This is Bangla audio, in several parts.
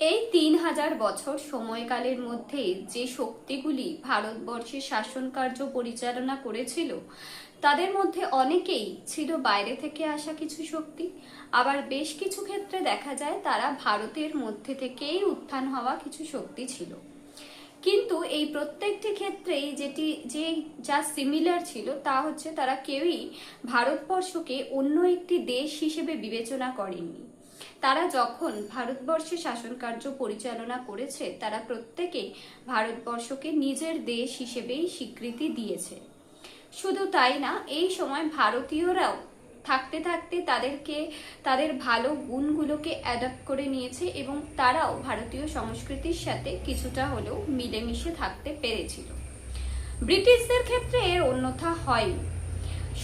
এই 3000 বছর সময়কালের মধ্যে যে শক্তিগুলি ভারতবর্ষের শাসন কার্য পরিচালনা করেছিল তাদের মধ্যে অনেকেই ছিল বাইরে থেকে আসা কিছু শক্তি, আবার বেশ কিছু ক্ষেত্রে দেখা যায় তারা ভারতের মধ্যে থেকেই উত্থান হওয়া কিছু শক্তি ছিল। কিন্তু এই প্রত্যেকটি ক্ষেত্রেই যা সিমিলার ছিল তা হচ্ছে তারা কেউই ভারতবর্ষকে অন্য একটি দেশ হিসেবে বিবেচনা করেননি। তারা যখন ভারতবর্ষে শাসন কার্য পরিচালনা করেছে তারা প্রত্যেকেই ভারতবর্ষকে নিজের দেশ হিসেবেই স্বীকৃতি দিয়েছে। শুধু তাই না, এই সময় ভারতীয়রাও থাকতে থাকতে তাদের ভালো গুণগুলোকে অ্যাডাপ্ট করে নিয়েছে এবং তারাও ভারতীয় সংস্কৃতির সাথে কিছুটা হলেও মিলেমিশে থাকতে পেরেছিল। ব্রিটিশদের ক্ষেত্রে এর অন্যথা হয়নি।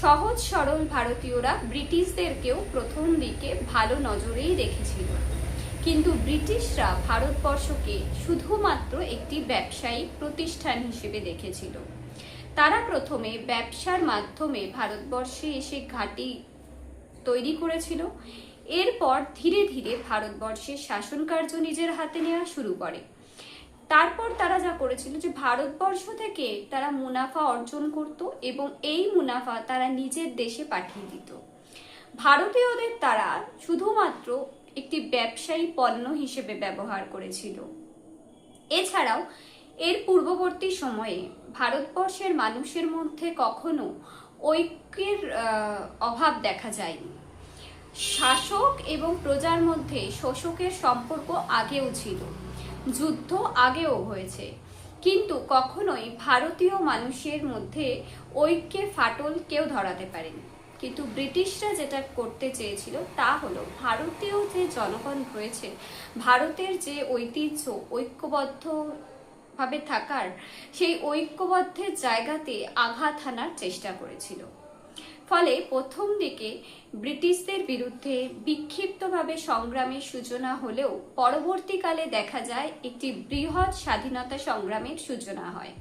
সহজ সরল ভারতীয়রা ব্রিটিশদেরকেও প্রথম দিকে ভালো নজরেই দেখেছিল, কিন্তু ব্রিটিশরা ভারতবর্ষকে শুধুমাত্র একটি ব্যবসায়িক প্রতিষ্ঠান হিসেবে দেখেছিল। তারা প্রথমে ব্যবসার মাধ্যমে ভারতবর্ষে এসে ঘাঁটি তৈরি করেছিল। এরপর ধীরে ধীরে ভারতবর্ষের শাসন কার্য নিজের হাতে নেওয়া শুরু করে। তারপর তারা যা করেছিল যে ভারতবর্ষ থেকে তারা মুনাফা অর্জন করত এবং এই মুনাফা তারা নিজের দেশে পাঠিয়ে দিত। ভারতীয়দের তারা শুধুমাত্র একটি ব্যবসায়ী পণ্য হিসেবে ব্যবহার করেছিল। এছাড়াও এর পূর্ববর্তী সময়ে ভারতবর্ষের মানুষের মধ্যে কখনো ঐক্যের অভাব দেখা যায়নি। শাসক এবং প্রজার মধ্যে শোষকের সম্পর্ক আগেও ছিল, যুদ্ধ আগেও হয়েছে, কিন্তু কখনোই ভারতীয় মানুষের মধ্যে ঐক্যের ফাটল কেউ ধরাতে পারেনি। কিন্তু ব্রিটিশরা যেটা করতে চেয়েছিল তা হলো ভারতীয় যে জনগণ রয়েছে, ভারতের যে ঐতিহ্য ঐক্যবদ্ধ ভাবে থাকার, সেই ঐক্যবদ্ধের জায়গাতে আঘাত হানার চেষ্টা করেছিল। ফলে প্রথম দিকে ব্রিটিশদের বিরুদ্ধে বিক্ষিপ্তভাবে সংগ্রামের সূচনা হলেও পরবর্তীকালে দেখা যায় একটি বৃহৎ স্বাধীনতা সংগ্রামের সূচনা হয়।